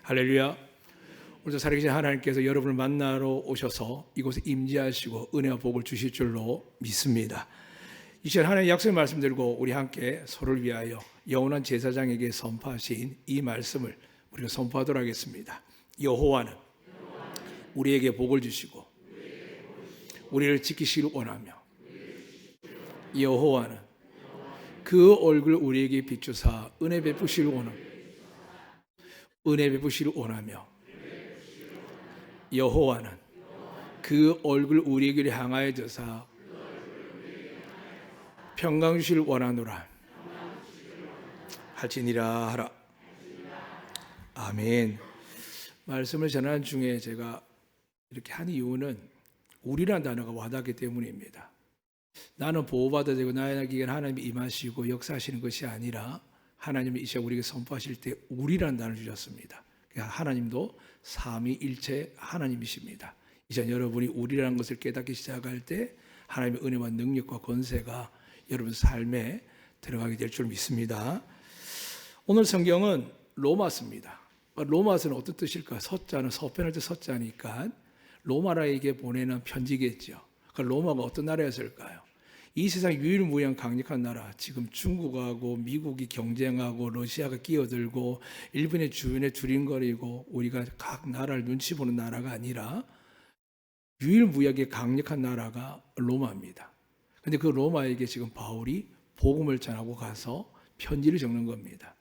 할렐루야. 오늘도 살아계신 하나님께서 여러분을 만나러 오셔서 이곳에 임재하시고 은혜와 복을 주실 줄로 믿습니다. 이 시간 하나님의 약속의 말씀 들고 우리 함께 서로를 위하여 영원한 제사장에게 선포하신 이 말씀을 우리가 선포하도록 하겠습니다. 여호와는 우리에게 복을 주시고 우리를 지키시길 원하며 여호와는 그 얼굴 우리에게 비추사 은혜 베푸시길 원하며 여호와는 그 얼굴 우리에게 향하여 드사 평강 주시길 원하노라 할지니라 하라. 아멘. 말씀을 전하는 중에 제가 이렇게 한 이유는 우리라는 단어가 와닿기 때문입니다. 나는 보호받아야 되고 나에게 하나님이 임하시고 역사하시는 것이 아니라 하나님이 이 시간 우리에게 선포하실 때 우리라는 단어를 주셨습니다. 하나님도 삼위일체 하나님이십니다. 이제 여러분이 우리라는 것을 깨닫기 시작할 때 하나님의 은혜와 능력과 권세가 여러분 삶에 들어가게 될 줄 믿습니다. 오늘 성경은 로마서입니다. 로마서는 어떤 뜻일까? 서자는 서편할 때 서자니까 로마라에게 보내는 편지겠죠. 로마가 어떤 나라였을까요? 이 세상 유일무이한 강력한 나라, 지금 중국하고 미국이 경쟁하고 러시아가 끼어들고 일본의 주변에 두린거리고 우리가 각 나라를 눈치 보는 나라가 아니라 유일무이하게 강력한 나라가 로마입니다. 그런데 그 로마에게 지금 바울이 복음을 전하고 가서 편지를 적는 겁니다.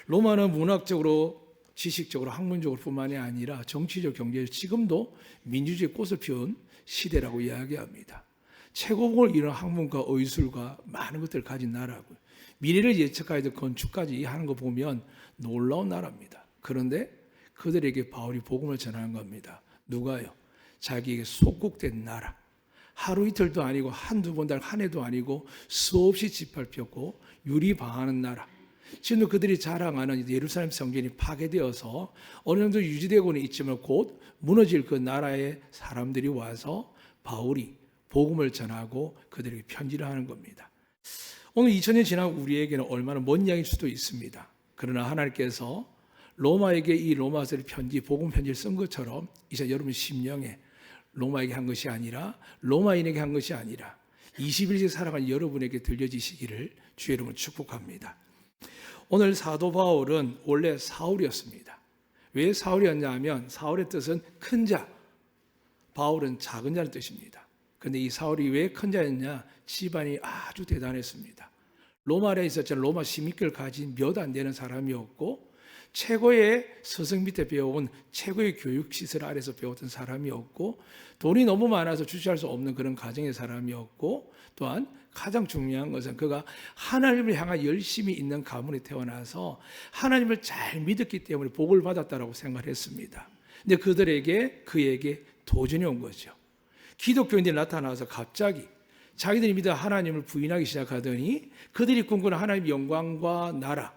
로마는 문학적으로 지식적으로 학문적으로 뿐만이 아니라 정치적 경제적 지금도 민주주의 꽃을 피운 시대라고 이야기합니다. 최고봉을 이룬 학문과 의술과 많은 것들을 가진 나라고요. 미래를 예측하여 건축까지 하는 거 보면 놀라운 나라입니다. 그런데 그들에게 바울이 복음을 전하는 겁니다. 누가요? 자기에게 속국된 나라. 하루 이틀도 아니고 한두 번 달 한 해도 아니고 수없이 짓밟혔고 유리방하는 나라. 지금도 그들이 자랑하는 예루살렘 성전이 파괴되어서 어느 정도 유지되고는 있지만 곧 무너질 그 나라의 사람들이 와서 바울이 복음을 전하고 그들에게 편지를 하는 겁니다. 오늘 2000년 지난 우리에게는 얼마나 먼 이야기일 수도 있습니다. 그러나 하나님께서 로마에게 이 로마서를 복음 편지를 쓴 것처럼 이제 여러분 심령에 로마에게 한 것이 아니라 로마인에게 한 것이 아니라 21세기 살아가는 여러분에게 들려지시기를 주의 이름으로 축복합니다. 오늘 사도 바울은 원래 사울이었습니다. 왜 사울이었냐 하면 사울의 뜻은 큰 자, 바울은 작은 자의 뜻입니다. 그런데 이 사울이 왜 큰 자였냐? 집안이 아주 대단했습니다. 로마에 있었잖아요. 로마 시민권을 가진 몇 안 되는 사람이었고 최고의 스승 밑에 배워온 최고의 교육시설 아래서 배웠던 사람이었고 돈이 너무 많아서 주체할 수 없는 그런 가정의 사람이었고 또한 가장 중요한 것은 그가 하나님을 향한 열심히 있는 가문에 태어나서 하나님을 잘 믿었기 때문에 복을 받았다고 생각했습니다. 근데 그에게 도전이 온 거죠. 기독교인들이 나타나서 갑자기 자기들이 믿어 하나님을 부인하기 시작하더니 그들이 꿈꾸는 하나님의 영광과 나라,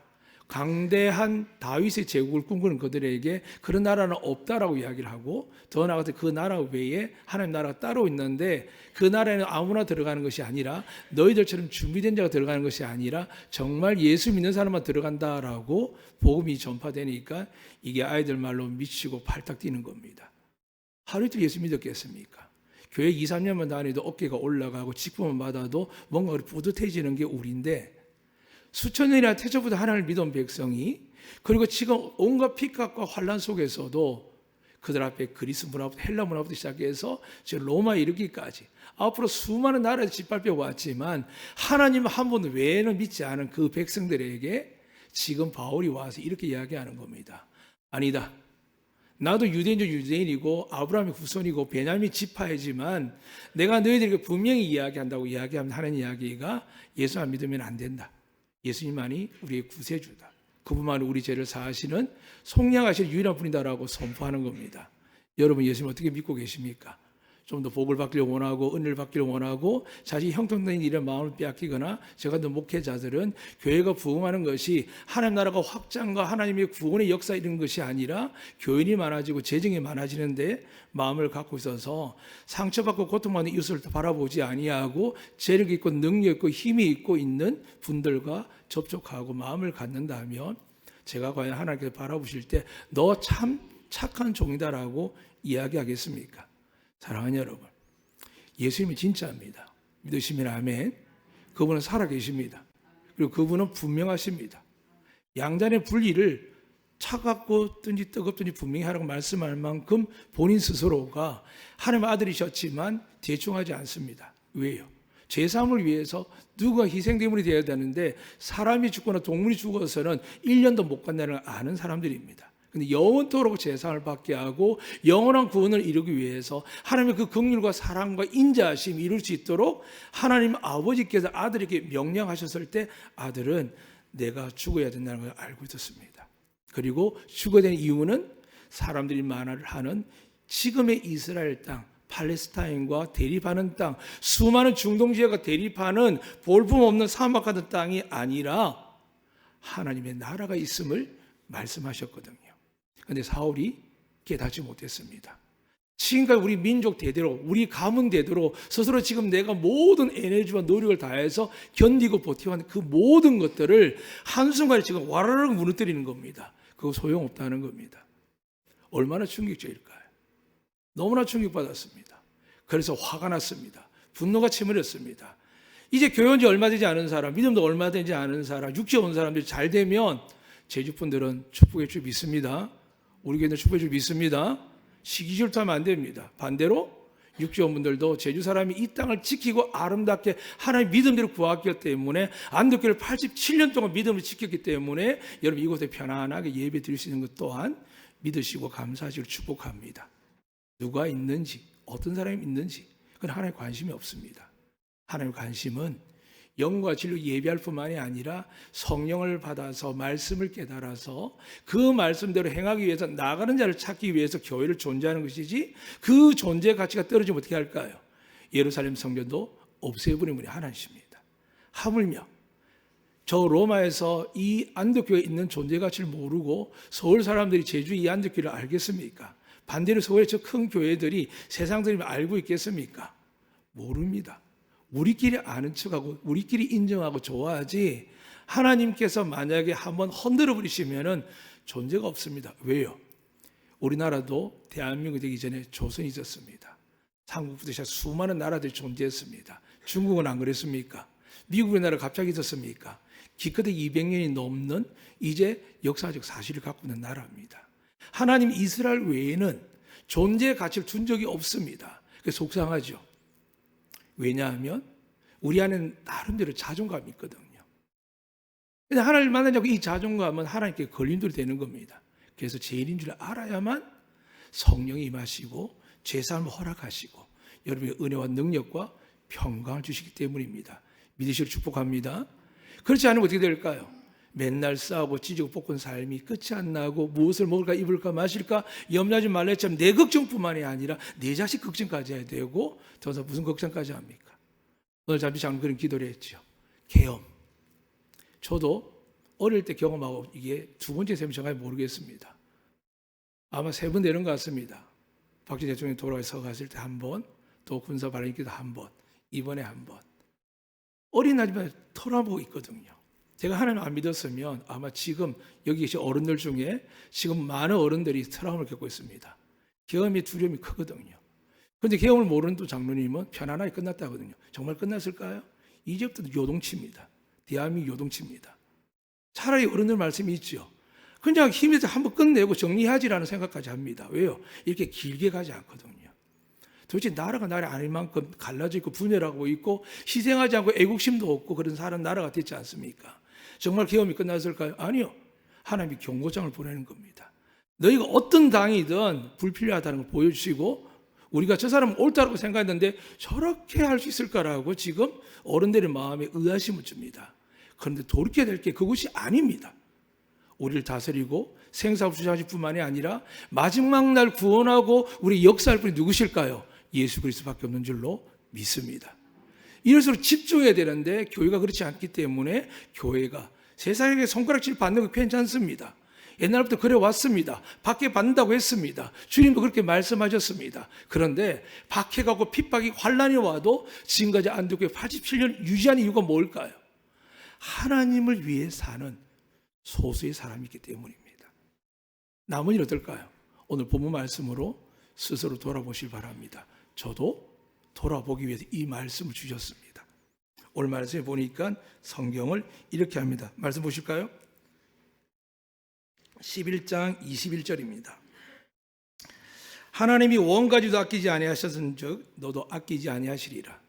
강대한 다윗의 제국을 꿈꾸는 그들에게 그런 나라는 없다라고 이야기를 하고 더 나아가서 그 나라 외에 하나님 나라가 따로 있는데 그 나라에는 아무나 들어가는 것이 아니라 너희들처럼 준비된 자가 들어가는 것이 아니라 정말 예수 믿는 사람만 들어간다라고 복음이 전파되니까 이게 아이들 말로 미치고 팔딱 뛰는 겁니다. 하루 이틀 예수 믿었겠습니까? 교회 2, 3년만 다니도 어깨가 올라가고 직분만 받아도 뭔가 뿌듯해지는 게 우리인데 수천 년이나 태초부터 하나님을 믿은 백성이 그리고 지금 온갖 핍박과 환란 속에서도 그들 앞에 그리스 문화부터 헬라 문화부터 시작해서 지금 로마에 이르기까지 앞으로 수많은 나라에서 짓밟혀 왔지만 하나님 한 분 외에는 믿지 않은 그 백성들에게 지금 바울이 와서 이렇게 이야기하는 겁니다. 아니다. 나도 유대인이고 아브라함의 후손이고 베냐민 지파이지만 내가 너희들에게 분명히 이야기한다고 이야기하면 하는 이야기가 예수 안 믿으면 안 된다. 예수님만이 우리의 구세주다. 그분만이 우리 죄를 사하시는 속량하실 유일한 분이다라고 선포하는 겁니다. 여러분 예수님 어떻게 믿고 계십니까? 좀 더 복을 받기를 원하고 은혜를 받기를 원하고 자신이 형통된 일에 마음을 빼앗기거나 저 같은 목회자들은 교회가 부흥하는 것이 하나님 나라가 확장과 하나님의 구원의 역사 이런 것이 아니라 교인이 많아지고 재정이 많아지는데 마음을 갖고 있어서 상처받고 고통받는 이웃을 바라보지 아니하고 재력 있고 능력 있고 힘이 있고 있는 분들과 접촉하고 마음을 갖는다면 제가 과연 하나님께서 바라보실 때 너 참 착한 종이다라고 이야기하겠습니까? 사랑하는 여러분, 예수님이 진짜입니다. 믿으시면 아멘. 그분은 살아계십니다. 그리고 그분은 분명하십니다. 양자의 분리를 차갑든지 뜨겁든지 분명히 하라고 말씀할 만큼 본인 스스로가 하나님의 아들이셨지만 대충하지 않습니다. 왜요? 제3을 위해서 누가 희생대물이 되어야 되는데 사람이 죽거나 동물이 죽어서는 1년도 못 간다는 걸 아는 사람들입니다. 근데 영원토록 제사를 받게 하고 영원한 구원을 이루기 위해서 하나님의 그 긍휼과 사랑과 인자하심이 이룰 수 있도록 하나님 아버지께서 아들에게 명령하셨을 때 아들은 내가 죽어야 된다는 걸 알고 있었습니다. 그리고 죽어야 되는 이유는 사람들이 만화를 하는 지금의 이스라엘 땅, 팔레스타인과 대립하는 땅, 수많은 중동 지역과 대립하는 볼품없는 사막 같은 땅이 아니라 하나님의 나라가 있음을 말씀하셨거든요. 그런데 사울이 깨닫지 못했습니다. 지금까지 우리 민족 대대로, 우리 가문 대대로 스스로 지금 내가 모든 에너지와 노력을 다해서 견디고 버텨왔는 그 모든 것들을 한순간에 지금 와르르 무너뜨리는 겁니다. 그거 소용없다는 겁니다. 얼마나 충격적일까요? 너무나 충격받았습니다. 그래서 화가 났습니다. 분노가 치밀었습니다. 이제 교회 온 지 얼마 되지 않은 사람, 믿음도 얼마 되지 않은 사람, 육체 온 사람들이 잘 되면 제주분들은 축복의 줄 믿습니다. 우리 교회는 축복의 줄 믿습니다. 시기질투하면 안 됩니다. 반대로 육지원 분들도 제주 사람이 이 땅을 지키고 아름답게 하나님의 믿음대로 구하기 때문에 안덕교를 87년 동안 믿음을 지켰기 때문에 여러분 이곳에 편안하게 예배 드릴 수 있는 것 또한 믿으시고 감사하시고 축복합니다. 누가 있는지 어떤 사람이 있는지 그건 하나님의 관심이 없습니다. 하나님의 관심은 영과 진리로 예배할 뿐만이 아니라 성령을 받아서 말씀을 깨달아서 그 말씀대로 행하기 위해서 나가는 자를 찾기 위해서 교회를 존재하는 것이지 그 존재 가치가 떨어지면 어떻게 할까요? 예루살렘 성전도 없애버린 분이 하나님이십니다. 하물며 저 로마에서 이 안독교에 있는 존재 가치를 모르고 서울 사람들이 제주 이 안독교를 알겠습니까? 반대로 서울의 저 큰 교회들이 세상 들이면 알고 있겠습니까? 모릅니다. 우리끼리 아는 척하고 우리끼리 인정하고 좋아하지 하나님께서 만약에 한번 흔들어 버리시면은 존재가 없습니다. 왜요? 우리나라도 대한민국 되기 전에 조선이 있었습니다. 삼국부터 시작 수많은 나라들이 존재했습니다. 중국은 안 그랬습니까? 미국의 나라 갑자기 있었습니까? 기껏해 200년이 넘는 이제 역사적 사실을 갖고 있는 나라입니다. 하나님 이스라엘 외에는 존재 가치를 준 적이 없습니다. 그래서 속상하죠. 왜냐하면 우리 안에는 나름대로 자존감이 있거든요. 근데 하나님을 만나자고 이 자존감은 하나님께 걸림돌이 되는 겁니다. 그래서 죄인인 줄 알아야만 성령이 임하시고 죄사함을 허락하시고 여러분의 은혜와 능력과 평강을 주시기 때문입니다. 믿으시기를 축복합니다. 그렇지 않으면 어떻게 될까요? 맨날 싸우고 찢고 볶은 삶이 끝이 안 나고 무엇을 먹을까 입을까 마실까 염려하지 말라 했지만 내 걱정뿐만이 아니라 내 자식 걱정까지 해야 되고 더 무슨 걱정까지 합니까? 오늘 잠시 잠깐 그런 기도를 했죠. 계엄. 저도 어릴 때 경험하고 이게 두 번째 세 번 정확히 모르겠습니다. 아마 세 번 되는 것 같습니다. 박정희 대통령이 돌아가서 갔을 때 한 번, 또 군사 발언기도 한 번, 이번에 한 번. 어린아이만 털어보고 있거든요. 제가 하나님 안 믿었으면 아마 지금 여기 계신 어른들 중에 지금 많은 어른들이 트라우마를 겪고 있습니다. 계엄의 두려움이 크거든요. 그런데 계엄을 모르는 또 장로님은 편안하게 끝났다거든요. 정말 끝났을까요? 이제부터 요동칩니다. 대한민국 요동칩니다. 차라리 어른들 말씀이 있죠. 그냥 힘에서 한번 끝내고 정리하지라는 생각까지 합니다. 왜요? 이렇게 길게 가지 않거든요. 도대체 나라가 나라 아닐 만큼 갈라져 있고 분열하고 있고 희생하지 않고 애국심도 없고 그런 사람 나라가 됐지 않습니까? 정말 계엄이 끝났을까요? 아니요. 하나님이 경고장을 보내는 겁니다. 너희가 어떤 당이든 불필요하다는 걸 보여주시고 우리가 저 사람은 옳다고 생각했는데 저렇게 할 수 있을까라고 지금 어른들의 마음에 의아심을 줍니다. 그런데 돌이켜야 될 게 그것이 아닙니다. 우리를 다스리고 생사를 주장하실 뿐만이 아니라 마지막 날 구원하고 우리 역사할 분이 누구실까요? 예수 그리스도밖에 없는 줄로 믿습니다. 이럴수록 집중해야 되는데 교회가 그렇지 않기 때문에 교회가 세상에게 손가락질 받는 거 괜찮습니다. 옛날부터 그래 왔습니다. 박해 받는다고 했습니다. 주님도 그렇게 말씀하셨습니다. 그런데 박해가고 핍박이 환란이 와도 지금까지 안독교회 87년 유지한 이유가 뭘까요? 하나님을 위해 사는 소수의 사람이 있기 때문입니다. 나머지는 어떨까요? 오늘 본문 말씀으로 스스로 돌아보실 바랍니다. 저도 돌아보기 위해서 이 말씀을 주셨습니다. 오늘 말씀에 보니까 성경을 이렇게 합니다. 말씀 보실까요? 11장 21절입니다. 하나님이 원가지도 아끼지 아니하셨은즉 너도 아끼지 아니하시리라.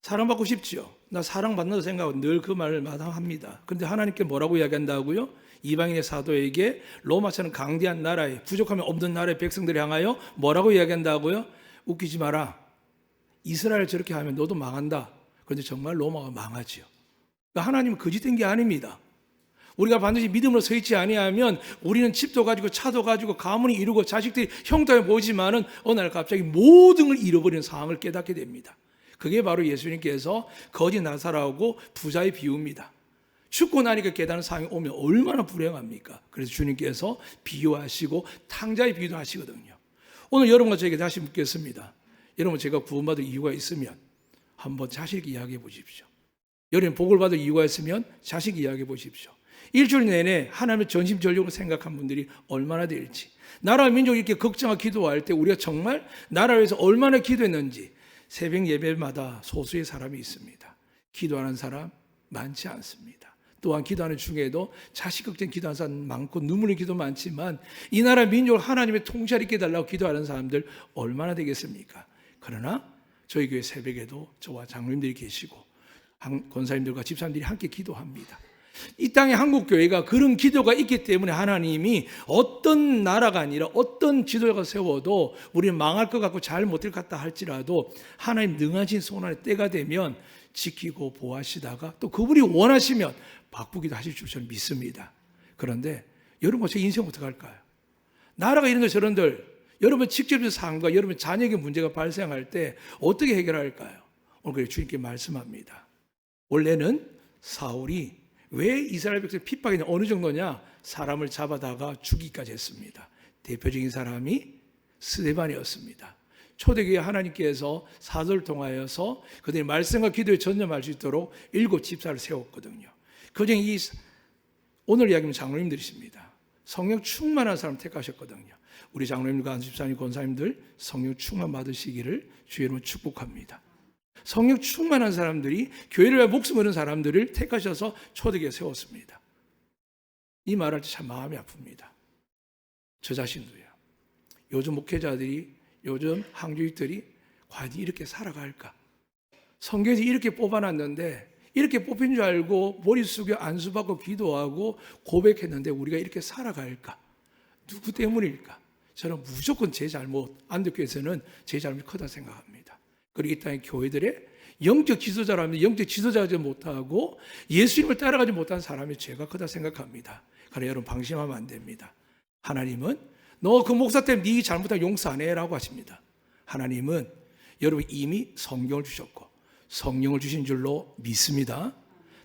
사랑받고 싶지요. 나 사랑받는다고 생각하고 늘 그 말을 마다합니다. 그런데 하나님께 뭐라고 이야기한다고요? 이방인의 사도에게 로마처럼 강대한 나라에, 부족하면 없는 나라의 백성들을 향하여 뭐라고 이야기한다고요? 웃기지 마라. 이스라엘 저렇게 하면 너도 망한다. 그런데 정말 로마가 망하지요. 그러니까 하나님은 거짓된 게 아닙니다. 우리가 반드시 믿음으로 서 있지 아니하면 우리는 집도 가지고 차도 가지고 가문이 이루고 자식들이 형통해 보이지만은 어느 날 갑자기 모든 걸 잃어버리는 상황을 깨닫게 됩니다. 그게 바로 예수님께서 거짓 나사로하고 부자의 비유입니다. 죽고 나니까 깨닫는 상황이 오면 얼마나 불행합니까? 그래서 주님께서 비유하시고 탕자의 비유도 하시거든요. 오늘 여러분과 저에게 다시 묻겠습니다. 여러분, 제가 구원받을 이유가 있으면 한번 자식 있게 이야기해 보십시오. 여러분, 복을 받을 이유가 있으면 자식 있게 이야기해 보십시오. 일주일 내내 하나님의 전심전력으로 생각한 분들이 얼마나 될지, 나라 민족이 이렇게 걱정하고 기도할 때 우리가 정말 나라를 위해서 얼마나 기도했는지. 새벽 예배마다 소수의 사람이 있습니다. 기도하는 사람 많지 않습니다. 또한 기도하는 중에도 자식 걱정 기도하는 사람 많고 눈물의 기도 많지만 이 나라 민족을 하나님의 통치를 있게 해달라고 기도하는 사람들 얼마나 되겠습니까? 그러나 저희 교회 새벽에도 저와 장로님들이 계시고 권사님들과 집사님들이 함께 기도합니다. 이 땅의 한국교회가 그런 기도가 있기 때문에 하나님이 어떤 나라가 아니라 어떤 지도자가 세워도 우리는 망할 것 같고 잘 못될 것 같다 할지라도 하나님 능하신 손 안에 때가 되면 지키고 보호하시다가 또 그분이 원하시면 바꾸기도 하실 줄 저는 믿습니다. 그런데 여러분, 제 인생 어떻게 할까요? 나라가 이런들 저런들 여러분 직접적 삶과 여러분 자녀에게 문제가 발생할 때 어떻게 해결할까요? 오늘 주님께 말씀합니다. 원래는 사울이 왜 이스라엘 백성 핍박이 어느 정도냐? 사람을 잡아다가 죽이기까지 했습니다. 대표적인 사람이 스데반이었습니다. 초대교회 하나님께서 사도를 통하여서 그들이 말씀과 기도에 전념할 수 있도록 7 집사를 세웠거든요. 그중에 오늘 이야기는 장로님들이십니다. 성령 충만한 사람 택하셨거든요. 우리 장로님과 집사님, 권사님들 성령 충만 받으시기를 주의 이름으로 축복합니다. 성령 충만한 사람들이 교회를 위해 목숨 거는 사람들을 택하셔서 초대교회에 세웠습니다. 이 말할 때 참 마음이 아픕니다. 저 자신도요. 요즘 목회자들이, 요즘 항주익들이 과연 이렇게 살아갈까? 성경에서 이렇게 뽑아놨는데 이렇게 뽑힌 줄 알고 머리 숙여 안수받고 기도하고 고백했는데 우리가 이렇게 살아갈까? 누구 때문일까? 저는 무조건 제 잘못, 안덕교에서는 제 잘못이 크다 생각합니다. 그리고 이 땅의 교회들의 영적 지도자라면 영적 지도자지 못하고 예수님을 따라가지 못한 사람이 죄가 크다 생각합니다. 그러나 여러분, 방심하면 안 됩니다. 하나님은 너 그 목사 때문에 네 잘못한 용서 안 해라고 하십니다. 하나님은 여러분 이미 성경을 주셨고 성령을 주신 줄로 믿습니다.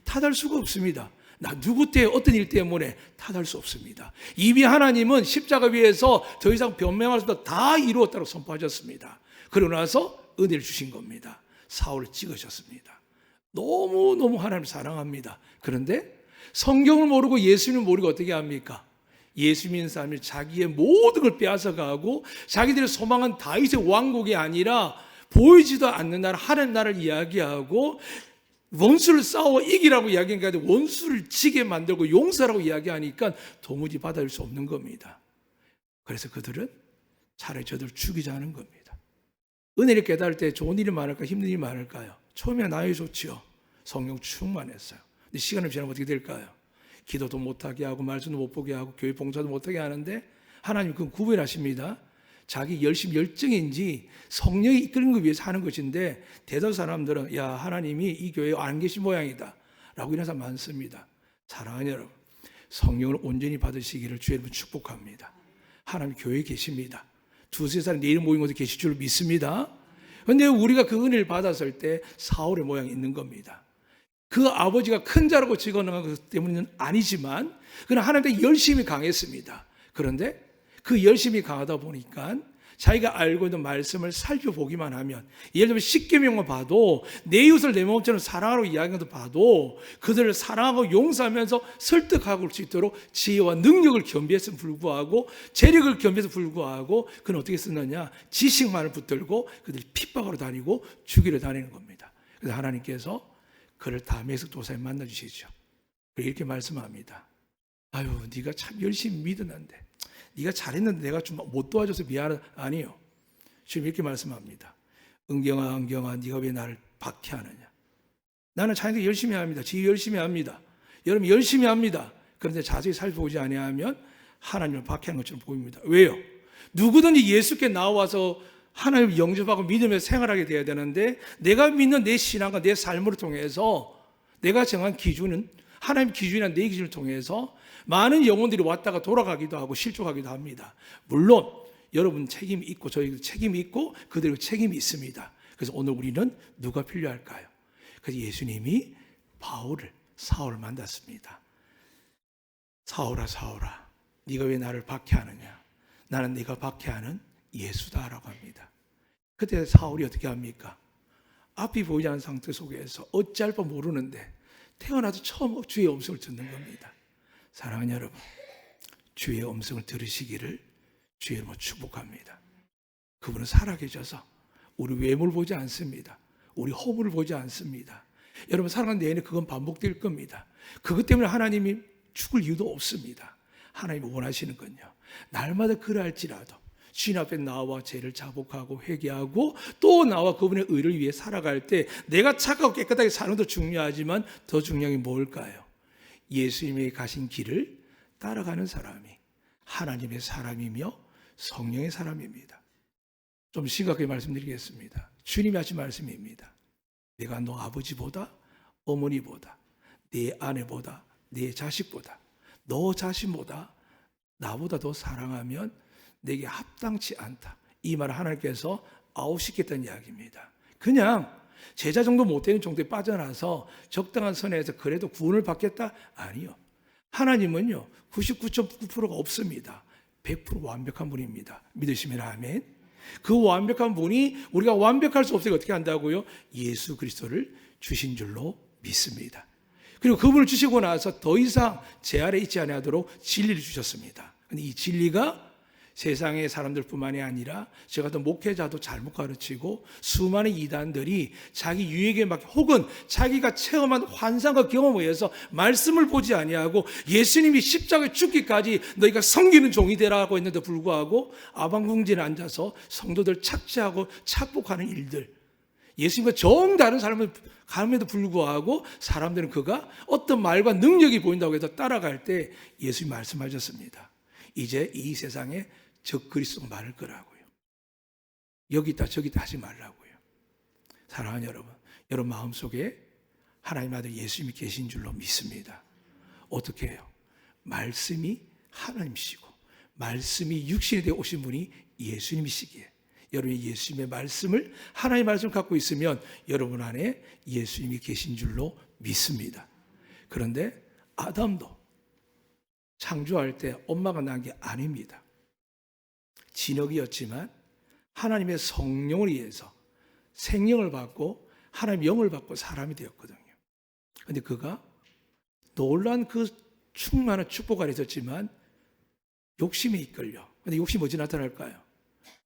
탓할 수가 없습니다. 나 누구 때 어떤 일 때문에 탓할 수 없습니다. 이미 하나님은 십자가 위에서 더 이상 변명할 수 없다 다 이루었다고 선포하셨습니다. 그러고 나서 은혜를 주신 겁니다. 사울을 찍으셨습니다. 너무너무 하나님을 사랑합니다. 그런데 성경을 모르고 예수님을 모르고 어떻게 합니까? 예수 믿는 사람이 자기의 모든 걸 빼앗아가고 자기들의 소망은 다윗의 왕국이 아니라 보이지도 않는 나라, 하늘 나라를 이야기하고 원수를 싸워 이기라고 이야기하니까 원수를 지게 만들고 용서라고 이야기하니까 도무지 받아들일 수 없는 겁니다. 그래서 그들은 차라리 저들을 죽이자는 겁니다. 은혜를 깨달을 때 좋은 일이 많을까 힘든 일이 많을까요? 처음에 나이 좋지요. 성령 충만했어요. 근데 시간이 지나면 어떻게 될까요? 기도도 못하게 하고 말씀도 못 보게 하고 교회 봉사도 못하게 하는데 하나님 그건 구별하십니다. 자기 열정인지 성령이 이끄는 것 위해서 하는 것인데 대다수 사람들은 야 하나님이 이 교회에 안 계신 모양이다 라고 이런 사람 많습니다. 사랑하는 여러분, 성령을 온전히 받으시기를 주의 이름으로 축복합니다. 하나님 교회에 계십니다. 두세 사람 내일 모인 곳에 계실 줄 믿습니다. 그런데 우리가 그 은혜를 받았을 때 사울의 모양이 있는 겁니다. 그 아버지가 큰 자라고 찍어놓은 것 때문은 아니지만 그러나 하나님께 열심히 강했습니다. 그런데 그 열심히 강하다 보니까 자기가 알고 있는 말씀을 살펴보기만 하면, 예를 들면 십계명을 봐도 내 이웃을 내 몸처럼 사랑하라고 이야기하는 것도 봐도 그들을 사랑하고 용서하면서 설득하고 올 수 있도록 지혜와 능력을 겸비해서 불구하고, 재력을 겸비해서 불구하고 그는 어떻게 쓰느냐, 지식만을 붙들고 그들이 핍박하러 다니고 죽이러 다니는 겁니다. 그래서 하나님께서 그를 다메섹 도사에 만나주시죠. 이렇게 말씀합니다. 아유, 네가 참 열심히 믿었는데, 네가 잘했는데 내가 좀 못 도와줘서 미안하다. 아니요, 지금 이렇게 말씀합니다. 은경아, 은경아, 네가 왜 나를 박해하느냐. 나는 자기가 열심히 합니다. 지혜 열심히 합니다. 여러분 열심히 합니다. 그런데 자세히 살펴보지 아니하면 하나님을 박해하는 것처럼 보입니다. 왜요? 누구든지 예수께 나와서 하나님을 영접하고 믿으면서 생활하게 돼야 되는데, 내가 믿는 내 신앙과 내 삶을 통해서 내가 정한 기준은 하나님 기준이나 내 기준을 통해서 많은 영혼들이 왔다가 돌아가기도 하고 실족하기도 합니다. 물론 여러분 책임이 있고 저희도 책임이 있고 그들에게 책임이 있습니다. 그래서 오늘 우리는 누가 필요할까요? 그래서 예수님이 사울을 만났습니다. 사울아, 사울아, 네가 왜 나를 박해하느냐. 나는 네가 박해하는 예수다라고 합니다. 그때 사울이 어떻게 합니까? 앞이 보이지 않는 상태 속에서 어찌할 바 모르는데 태어나서 처음 주의 음성을 듣는 겁니다. 사랑하는 여러분, 주의 음성을 들으시기를 주의 이름으로 축복합니다. 그분은 살아계셔서 우리 외모를 보지 않습니다. 우리 허물을 보지 않습니다. 여러분 살아가는 내내 그건 반복될 겁니다. 그것 때문에 하나님이 죽을 이유도 없습니다. 하나님이 원하시는 건요, 날마다 그러할지라도 주님 앞에 나와 죄를 자복하고 회개하고 또 나와 그분의 의를 위해 살아갈 때 내가 착하고 깨끗하게 사는 것도 중요하지만 더 중요한 게 뭘까요? 예수님이 가신 길을 따라가는 사람이 하나님의 사람이며 성령의 사람입니다. 좀 심각하게 말씀드리겠습니다. 주님이 하신 말씀입니다. 내가 너 아버지보다, 어머니보다, 내 아내보다, 내 자식보다, 너 자신보다 나보다 더 사랑하면 내게 합당치 않다. 이 말을 하나님께서 아웃시켰다는 이야기입니다. 그냥 제자 정도 못 되는 정도에 빠져나서 적당한 선에서 그래도 구원을 받겠다? 아니요. 하나님은요 99.9%가 없습니다. 100% 완벽한 분입니다. 믿으시면 아멘. 그 완벽한 분이 우리가 완벽할 수 없으니까 어떻게 한다고요? 예수 그리스도를 주신 줄로 믿습니다. 그리고 그분을 주시고 나서 더 이상 제 아래 있지 않도록 진리를 주셨습니다. 근데 이 진리가 세상의 사람들뿐만이 아니라 저 같은 목회자도 잘못 가르치고 수많은 이단들이 자기 유익에 맞게 혹은 자기가 체험한 환상과 경험에 의해서 말씀을 보지 아니하고 예수님이 십자가에 죽기까지 너희가 섬기는 종이 되라고 했는데 불구하고 아방궁지에 앉아서 성도들 착취하고 착복하는 일들, 예수님과 정다른 삶을 가는데도 불구하고 사람들은 그가 어떤 말과 능력이 보인다고 해서 따라갈 때 예수님이 말씀하셨습니다. 이제 이 세상에 적그리스도가 많을 거라고요. 여기 있다 저기 있다 하지 말라고요. 사랑하는 여러분, 여러분 마음속에 하나님 아들 예수님이 계신 줄로 믿습니다. 어떻게 해요? 말씀이 하나님이시고 말씀이 육신이 되어 오신 분이 예수님이시기에 여러분이 예수님의 말씀을, 하나님의 말씀을 갖고 있으면 여러분 안에 예수님이 계신 줄로 믿습니다. 그런데 아담도 창조할 때 엄마가 낳은 게 아닙니다. 진흙이었지만 하나님의 성령을 위해서 생명을 받고 하나님의 영을 받고 사람이 되었거든요. 그런데 그가 놀라운 그 충만한 축복 안에 있었지만 욕심에 이끌려. 그런데 욕심이 어찌 나타날까요?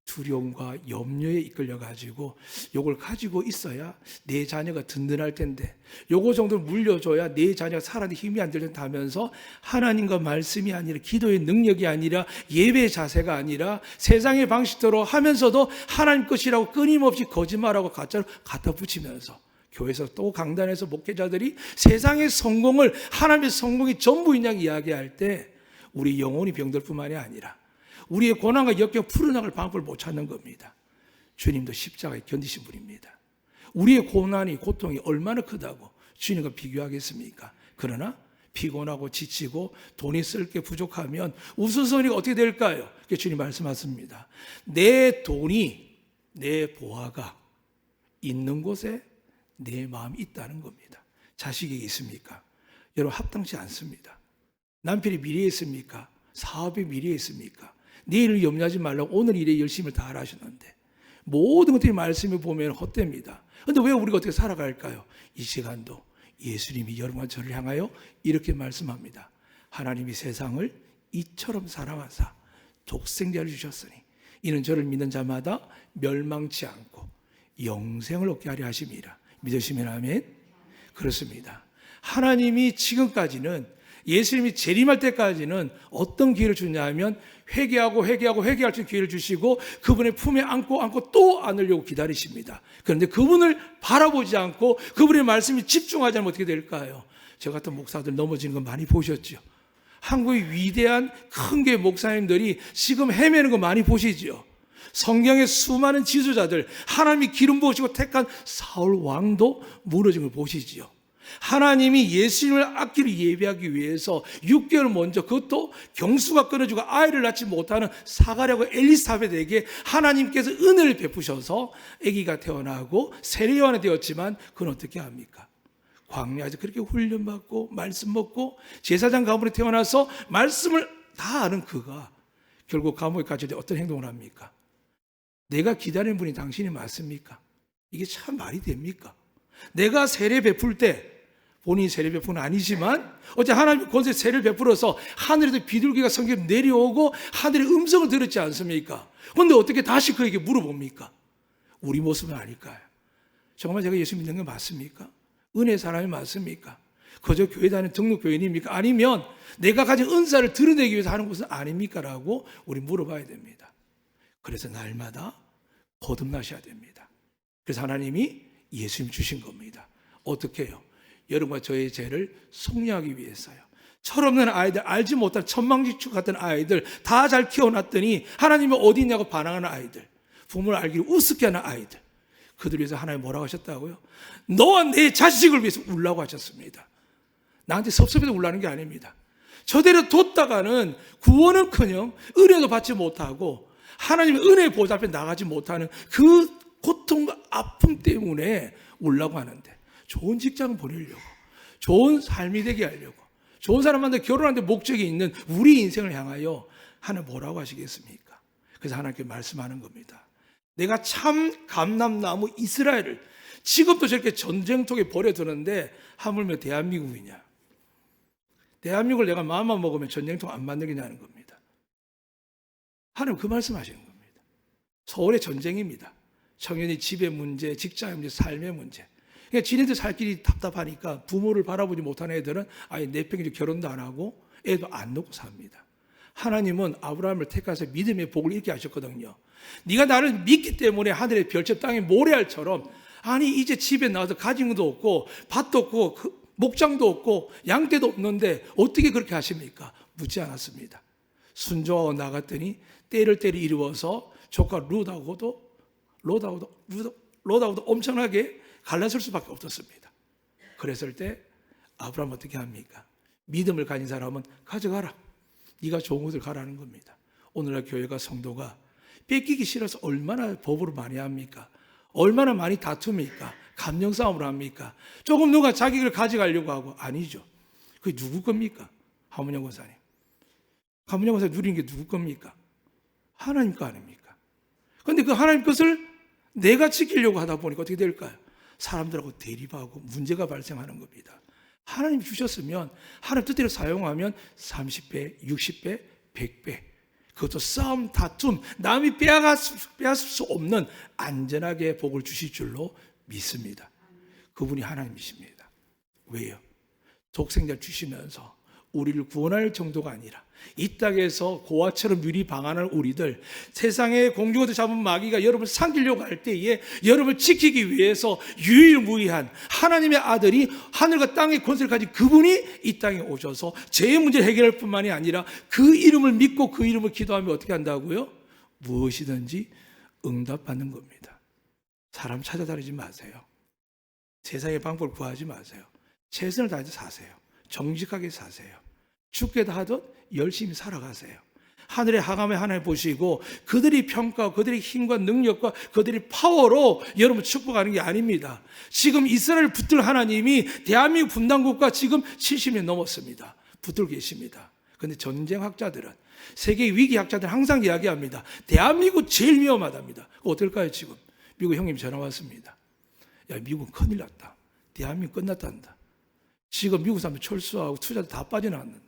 두려움과 염려에 이끌려가지고 요걸 가지고 있어야 내 자녀가 든든할 텐데 요거 정도를 물려줘야 내 자녀가 살아는데 힘이 안 들린다 하면서 하나님과 말씀이 아니라 기도의 능력이 아니라 예배의 자세가 아니라 세상의 방식대로 하면서도 하나님 것이라고 끊임없이 거짓말하고 가짜로 갖다 붙이면서 교회에서 또 강단에서 목회자들이 세상의 성공을 하나님의 성공이 전부이냐고 이야기할 때 우리 영혼이 병들 뿐만이 아니라 우리의 고난과 역경 풀어나갈 방법을 못 찾는 겁니다. 주님도 십자가에 견디신 분입니다. 우리의 고난이, 고통이 얼마나 크다고 주님과 비교하겠습니까? 그러나 피곤하고 지치고 돈이 쓸 게 부족하면 우선순위가 어떻게 될까요? 주님 말씀하십니다. 내 돈이, 내 보화가 있는 곳에 내 마음이 있다는 겁니다. 자식이 있습니까? 여러분 합당치 않습니다. 남편이 미래에 있습니까? 사업이 미래에 있습니까? 내일을 염려하지 말라고 오늘 일에 열심을 다하라 하셨는데 모든 것들이 말씀을 보면 헛됩니다. 그런데 왜 우리가 어떻게 살아갈까요? 이 시간도 예수님이 여러분과 저를 향하여 이렇게 말씀합니다. 하나님이 세상을 이처럼 사랑하사 독생자를 주셨으니 이는 저를 믿는 자마다 멸망치 않고 영생을 얻게 하려 하심이라. 믿으시면 아멘? 그렇습니다. 하나님이 지금까지는 예수님이 재림할 때까지는 어떤 기회를 주냐 하면 회개하고 회개할 수 있는 기회를 주시고 그분의 품에 안고 또 안으려고 기다리십니다. 그런데 그분을 바라보지 않고 그분의 말씀에 집중하지 않으면 어떻게 될까요? 저 같은 목사들 넘어지는 거 많이 보셨죠? 한국의 위대한 큰 교회 목사님들이 지금 헤매는 거 많이 보시죠? 성경의 수많은 지도자들, 하나님이 기름 부으시고 택한 사울 왕도 무너진 걸 보시지요. 하나님이 예수님을 아끼를 예배하기 위해서 6개월 먼저 그것도 경수가 끊어지고 아이를 낳지 못하는 사가랴고 엘리사벳에게 하나님께서 은혜를 베푸셔서 아기가 태어나고 세례요한이 되었지만 그건 어떻게 합니까? 광야에서 그렇게 훈련받고 말씀 먹고 제사장 가문에 태어나서 말씀을 다 아는 그가 결국 감옥에 갇힐 때 어떤 행동을 합니까? 내가 기다리는 분이 당신이 맞습니까? 이게 참 말이 됩니까? 내가 세례 베풀 때 본인이 세례 베푼 건 아니지만 어째 하나님의 권세 세례를 베풀어서 하늘에서 비둘기가 성경에 내려오고 하늘의 음성을 들었지 않습니까? 그런데 어떻게 다시 그에게 물어봅니까? 우리 모습은 아닐까요? 정말 제가 예수 믿는 게 맞습니까? 은혜의 사람이 맞습니까? 그저 교회 다니는 등록 교인입니까? 아니면 내가 가진 은사를 드러내기 위해서 하는 것은 아닙니까? 라고 우리 물어봐야 됩니다. 그래서 날마다 거듭나셔야 됩니다. 그래서 하나님이 예수님 주신 겁니다. 어떻게 해요? 여러분과 저의 죄를 속량하기 위해서요. 철없는 아이들, 알지 못한 천방지축 같은 아이들 다 잘 키워놨더니 하나님이 어디 있냐고 반항하는 아이들, 부모를 알기를 우습게 하는 아이들, 그들 위해서 하나님 뭐라고 하셨다고요? 너와 내 자식을 위해서 울라고 하셨습니다. 나한테 섭섭해서 울라는 게 아닙니다. 저대로 뒀다가는 구원은커녕 은혜도 받지 못하고 하나님의 은혜의 보좌 앞에 나가지 못하는 그 고통과 아픔 때문에 울라고 하는데, 좋은 직장 보내려고, 좋은 삶이 되게 하려고, 좋은 사람한테 결혼하는데 목적이 있는 우리 인생을 향하여 하나님 뭐라고 하시겠습니까? 그래서 하나님께 말씀하는 겁니다. 내가 참 감람나무 이스라엘을 지금도 저렇게 전쟁통에 버려두는데 하물며 대한민국이냐? 대한민국을 내가 마음만 먹으면 전쟁통 안 만들겠냐는 겁니다. 하나님 그 말씀하시는 겁니다. 서울의 전쟁입니다. 청년이 집의 문제, 직장의 문제, 삶의 문제. 그러니까 지네들 살 길이 답답하니까 부모를 바라보지 못하는 애들은 아예 내팽이 결혼도 안 하고 애도 안 놓고 삽니다. 하나님은 아브라함을 택하셔서 믿음의 복을 잃게 하셨거든요. 네가 나를 믿기 때문에 하늘의 별처럼 땅의 모래알처럼, 아니 이제 집에 나와서 가진 것도 없고 밭도 없고 목장도 없고 양떼도 없는데 어떻게 그렇게 하십니까? 묻지 않았습니다. 순종하고 나갔더니 때를 이루어서 조카 로드하고도 엄청나게 갈라설 수밖에 없었습니다. 그랬을 때 아브라함 어떻게 합니까? 믿음을 가진 사람은 가져가라. 네가 좋은 곳을 가라는 겁니다. 오늘날 교회가 성도가 뺏기기 싫어서 얼마나 법으로 많이 합니까? 얼마나 많이 다툽니까? 감정 싸움을 합니까? 조금 누가 자기를 가져가려고 하고, 아니죠. 그게 누구 겁니까? 하문영 권사님. 하문영 권사님 누리는 게 누구 겁니까? 하나님 거 아닙니까? 그런데 그 하나님 것을 내가 지키려고 하다 보니까 어떻게 될까요? 사람들하고 대립하고 문제가 발생하는 겁니다. 하나님 주셨으면 하나님 뜻대로 사용하면 30배, 60배, 100배, 그것도 싸움, 다툼, 남이 빼앗을 수 없는 안전하게 복을 주실 줄로 믿습니다. 그분이 하나님이십니다. 왜요? 독생자를 주시면서 우리를 구원할 정도가 아니라 이 땅에서 고아처럼 유리방황하는 우리들, 세상의 공중에서 잡은 마귀가 여러분을 삼키려고 할 때에 여러분을 지키기 위해서 유일무이한 하나님의 아들이 하늘과 땅의 권세를 가진 그분이 이 땅에 오셔서 죄의 문제를 해결할 뿐만이 아니라 그 이름을 믿고 그 이름을 기도하면 어떻게 한다고요? 무엇이든지 응답받는 겁니다. 사람 찾아다니지 마세요. 세상의 방법을 구하지 마세요. 최선을 다해서 사세요. 정직하게 사세요. 죽게도 하듯 열심히 살아가세요. 하늘의 하감에 하나님 보시고 그들이 평가하고 그들의 힘과 능력과 그들의 파워로 여러분 축복하는 게 아닙니다. 지금 이스라엘 붙들 하나님이 대한민국 분단국가 지금 70년 넘었습니다. 붙들고 계십니다. 그런데 전쟁학자들은, 세계 위기학자들은 항상 이야기합니다. 대한민국 제일 위험하답니다. 어떨까요 지금? 미국 형님 전화 왔습니다. 야, 미국은 큰일 났다. 대한민국 끝났단다. 지금 미국 사람들 철수하고 투자도 다 빠져나왔는데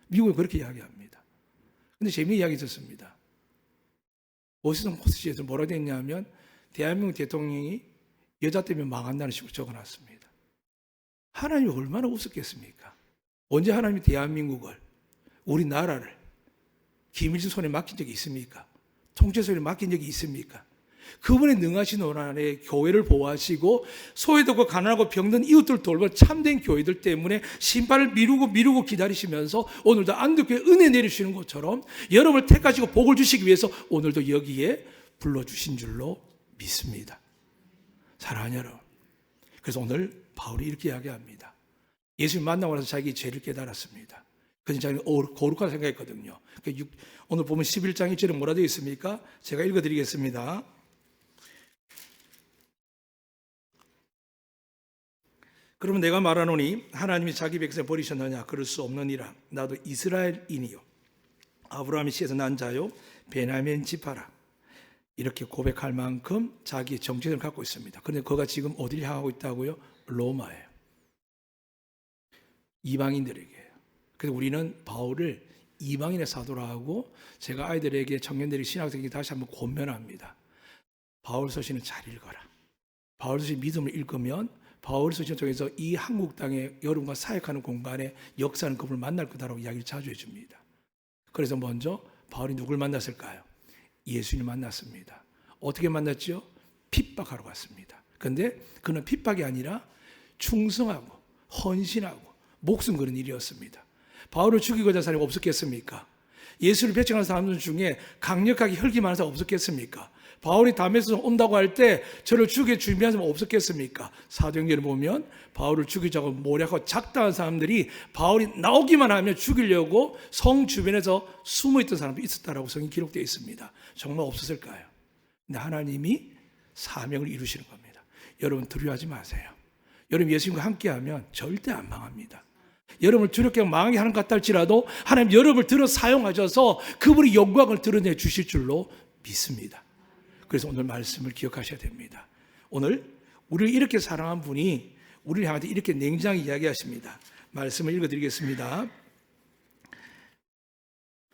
미국은 그렇게 이야기합니다. 그런데 재미있는 이야기 있었습니다. 워싱턴 포스트에서 뭐라고 됐냐면 대한민국 대통령이 여자 때문에 망한다는 식으로 적어놨습니다. 하나님이 얼마나 우습겠습니까? 언제 하나님이 대한민국을, 우리나라를 김일성 손에 맡긴 적이 있습니까? 통치 손에 맡긴 적이 있습니까? 그분의 능하신 원 안에 교회를 보호하시고 소외되고 가난하고 병든 이웃들 돌볼 참된 교회들 때문에 심판을 미루고 기다리시면서 오늘도 안독교회 은혜 내리시는 것처럼 여러분을 택하시고 복을 주시기 위해서 오늘도 여기에 불러주신 줄로 믿습니다. 사랑하는 여러분, 그래서 오늘 바울이 이렇게 이야기합니다. 예수님 만나고 나서 자기 죄를 깨달았습니다. 그래서 자기는 거룩하다 생각했거든요. 오늘 보면 11장 1절에 뭐라 되어 있습니까? 제가 읽어드리겠습니다. 그러면 내가 말하노니 하나님이 자기 백성 버리셨느냐? 그럴 수 없느니라. 나도 이스라엘인이요 아브라함의 씨에서 난 자요 베냐민 지파라. 이렇게 고백할 만큼 자기의 정체성을 갖고 있습니다. 그런데 그가 지금 어디를 향하고 있다고요? 로마예요. 이방인들에게요. 그래서 우리는 바울을 이방인의 사도라 하고, 제가 아이들에게 청년들이 신학생에게 다시 한번 권면합니다. 바울 서신을 잘 읽어라. 바울 서신 믿음을 읽으면 바울 서신 통해서 이 한국 땅에 여러분과 사역하는 공간에 역사하는 그분을 만날 거다라고 이야기를 자주 해줍니다. 그래서 먼저 바울이 누굴 만났을까요? 예수님을 만났습니다. 어떻게 만났죠? 핍박하러 갔습니다. 그런데 그는 핍박이 아니라 충성하고 헌신하고 목숨 거는 일이었습니다. 바울을 죽이고자 하는 사람이 없었겠습니까? 예수를 배척하는 사람들 중에 강력하게 혈기만 하는 사람 없었겠습니까? 바울이 담에서 온다고 할 때 저를 죽일 준비한 사람 없었겠습니까? 사도행전을 보면 바울을 죽이자고 모략하고 작당한 사람들이 바울이 나오기만 하면 죽이려고 성 주변에서 숨어있던 사람도 있었다라고 성경에 기록되어 있습니다. 정말 없었을까요? 근데 하나님이 사명을 이루시는 겁니다. 여러분 두려워하지 마세요. 여러분 예수님과 함께하면 절대 안 망합니다. 여러분을 두렵게 망하게 하는 것 같다 할지라도 하나님 여러분을 들어 사용하셔서 그분의 영광을 드러내 주실 줄로 믿습니다. 그래서 오늘 말씀을 기억하셔야 됩니다. 오늘 우리를 이렇게 사랑한 분이 우리를 향해 이렇게 냉정하게 이야기하십니다. 말씀을 읽어드리겠습니다.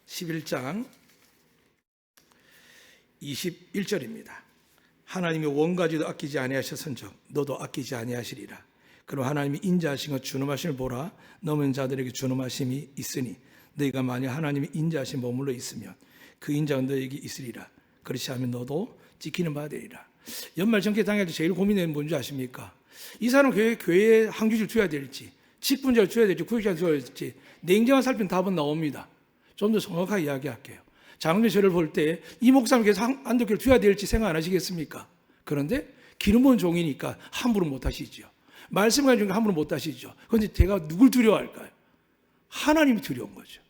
11장 21절입니다. 하나님이 원가지도 아끼지 아니하셨은즉 너도 아끼지 아니하시리라. 그럼 하나님이 인자하신 것 준엄하심을 보라. 넘은 자들에게 준엄하심이 있으니 너희가 만약 하나님이 인자하신 머물러 있으면 그 인자가 너희에게 있으리라. 그렇지 않으면 너도 지키는 바 되리라. 연말 정기 당일 제일 고민되는 뭔지 아십니까? 이 사람 교회에 항주지를 줘야 될지, 직분자를 줘야 될지, 구역자를 줘야 될지 냉정한 살핀 답은 나옵니다. 좀 더 정확하게 이야기할게요. 장로님 저를 볼 때 이 목사님께서 안독교를 줘야 될지 생각 안 하시겠습니까? 그런데 기름 부은 종이니까 함부로 못 하시죠. 말씀 가지고 함부로 못 하시죠. 그런데 제가 누굴 두려워할까요? 하나님이 두려운 거죠.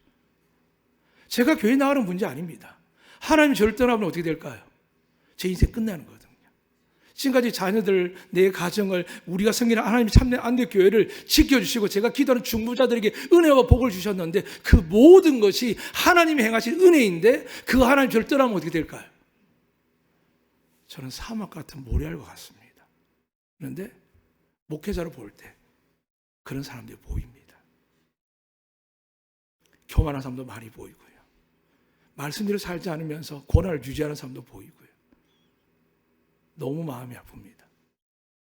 제가 교회 나가는 문제 아닙니다. 하나님이 저를 떠나면 어떻게 될까요? 제 인생 끝나는 거거든요. 지금까지 자녀들, 내 가정을 우리가 섬기는 하나님이 참된 안독교회를 지켜주시고 제가 기도하는 중보자들에게 은혜와 복을 주셨는데 그 모든 것이 하나님이 행하신 은혜인데 그 하나님 저를 떠나면 어떻게 될까요? 저는 사막 같은 모래알과 같습니다. 그런데 목회자로 볼 때 그런 사람들이 보입니다. 교만한 사람도 많이 보이고요. 말씀대로 살지 않으면서 고난을 유지하는 사람도 보이고요. 너무 마음이 아픕니다.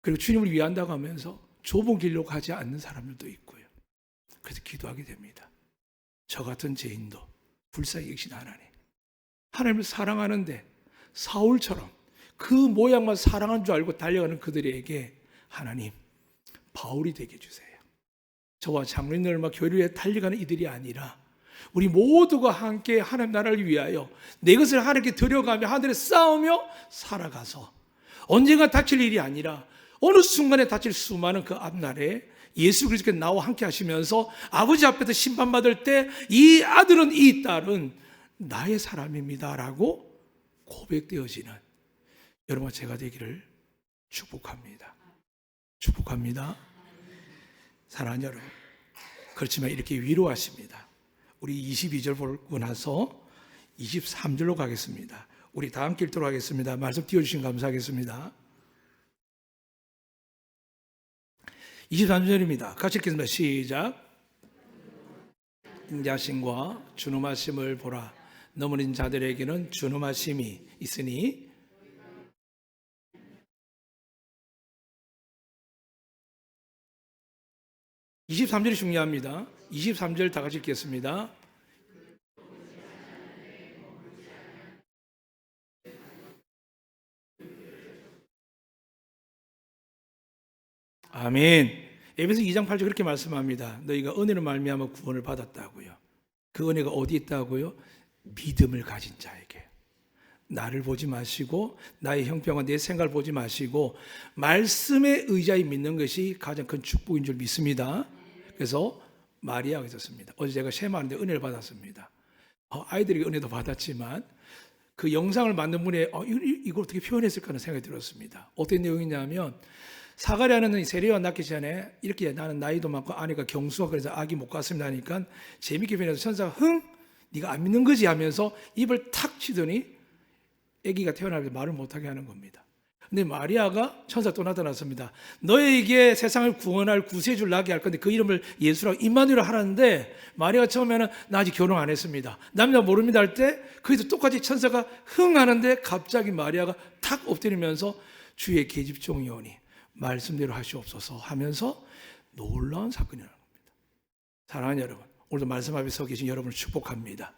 그리고 주님을 위한다고 하면서 좁은 길로 가지 않는 사람들도 있고요. 그래서 기도하게 됩니다. 저 같은 죄인도 불쌍히 여기신 하나님. 하나님을 사랑하는데 사울처럼 그 모양만 사랑한 줄 알고 달려가는 그들에게 하나님 바울이 되게 해주세요. 저와 장로님들과 교회를 위해 달려가는 이들이 아니라 우리 모두가 함께 하나님 나라를 위하여 내 것을 하나님께 드려가며 하늘에 싸우며 살아가서 언젠가 닥칠 일이 아니라 어느 순간에 닥칠 수많은 그 앞날에 예수 그리스도께서 나와 함께 하시면서 아버지 앞에서 심판받을 때 이 아들은 이 딸은 나의 사람입니다라고 고백되어지는 여러분과 제가 되기를 축복합니다. 축복합니다. 사랑하는 여러분, 그렇지만 이렇게 위로하십니다. 우리 22절 보고 나서 23절로 가겠습니다. 우리 다 함께 읽도록 하겠습니다. 말씀 띄워주신 감사하겠습니다. 23절입니다. 같이 읽겠습니다. 시작. 인자심과 준엄하심을 보라. 넘어진 자들에게는 준엄하심이 있으니 23절이 중요합니다. 23절 다 같이 읽겠습니다. 아멘. 에베소 2장 8절 그렇게 말씀합니다. 너희가 은혜로 말미암아 구원을 받았다고요. 그 은혜가 어디 있다고요? 믿음을 가진 자에게. 나를 보지 마시고 나의 형편과 내 생각을 보지 마시고 말씀에 의지하여 믿는 것이 가장 큰 축복인 줄 믿습니다. 그래서 마리아가 있었습니다. 어제 제가 쉐마하는데 은혜를 받았습니다. 아이들에게 은혜도 받았지만 그 영상을 만든 분이 이걸 어떻게 표현했을까 하는 생각이 들었습니다. 어떤 내용이냐면 사가랴는 세례가 낳기 전에 이렇게 나는 나이도 많고 아내가 경수가 그래서 아기 못 갖습니다 하니까 재밌게 표현해서 천사가 네가 안 믿는 거지 하면서 입을 탁 치더니 아기가 태어나면서 말을 못하게 하는 겁니다. 근데 마리아가 천사 또 나타났습니다. 너에게 세상을 구원할 구세주를 낳게 할 건데 그 이름을 예수라고 임마누엘 하라는데 마리아가 처음에는 나 아직 결혼 안 했습니다. 남자 모릅니다 할 때 거기서 똑같이 천사가 하는데 갑자기 마리아가 탁 엎드리면서 주의 계집종이오니 말씀대로 하시옵소서 하면서 놀라운 사건이 일어난 겁니다. 사랑하는 여러분, 오늘도 말씀 앞에 서 계신 여러분을 축복합니다.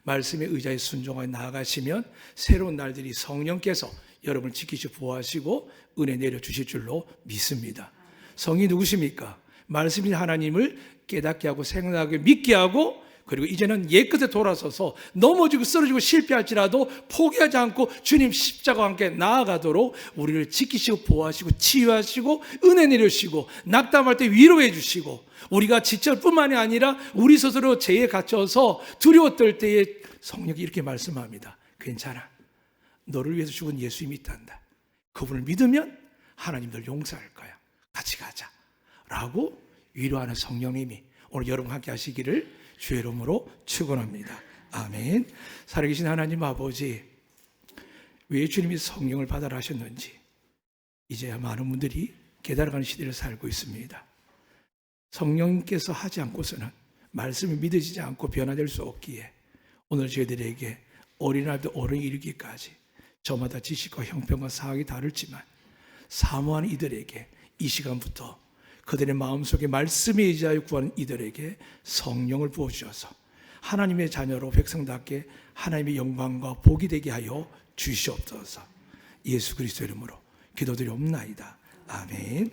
말씀의 의자에 순종하여 나아가시면 새로운 날들이 성령께서 여러분을 지키시고 보호하시고 은혜 내려주실 줄로 믿습니다. 성이 누구십니까? 말씀인 하나님을 깨닫게 하고 생각하게 믿게 하고 그리고 이제는 옛것에 돌아서서 넘어지고 쓰러지고 실패할지라도 포기하지 않고 주님 십자가와 함께 나아가도록 우리를 지키시고 보호하시고 치유하시고 은혜 내려주시고 낙담할 때 위로해 주시고 우리가 지칠 뿐만이 아니라 우리 스스로 죄에 갇혀서 두려워 떨 때에 성령이 이렇게 말씀합니다. 괜찮아. 너를 위해서 죽은 예수님이 있단다. 그분을 믿으면 하나님 널 용서할 거야. 같이 가자. 라고 위로하는 성령님이 오늘 여러분 함께 하시기를 주의 이름으로 축원합니다. 아멘. 살아계신 하나님 아버지, 왜 주님이 성령을 받아라 하셨는지 이제야 많은 분들이 깨달아가는 시대를 살고 있습니다. 성령님께서 하지 않고서는 말씀이 믿어지지 않고 변화될 수 없기에 오늘 저희들에게 어린아이도 어른이 이르기까지 저마다 지식과 형편과 사학이 다르지만 사모하는 이들에게 이 시간부터 그들의 마음속에 말씀에 의지하여 구하는 이들에게 성령을 부어주셔서 하나님의 자녀로 백성답게 하나님의 영광과 복이 되게 하여 주시옵소서. 예수 그리스도 이름으로 기도드리옵나이다. 아멘.